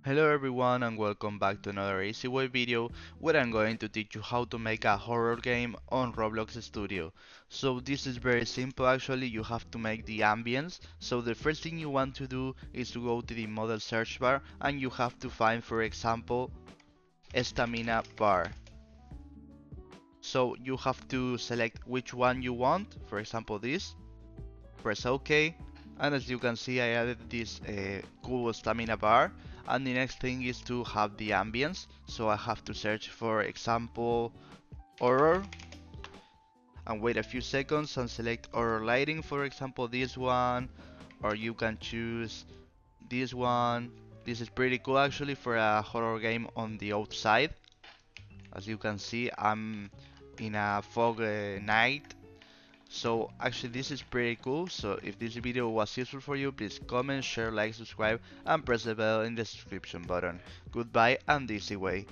Hello everyone and welcome back to another easy way video where I'm going to teach you how to make a horror game on Roblox Studio. So this is very simple actually, you have to make the ambience. So the first thing you want to do is to go to the model search bar and you have to find, for example, stamina bar. So you have to select which one you want, for example this, press OK, and as you can see I added this cool stamina bar, and the next thing is to have the ambience. So I have to search, for example, horror, and wait a few seconds and select horror lighting, for example this one, or you can choose this one. This is pretty cool actually for a horror game on the outside. As you can see, I'm in a fog night. So actually this is pretty cool. So if this video was useful for you, please comment, share, like, subscribe, and press the bell in the subscription button. Goodbye and easy way.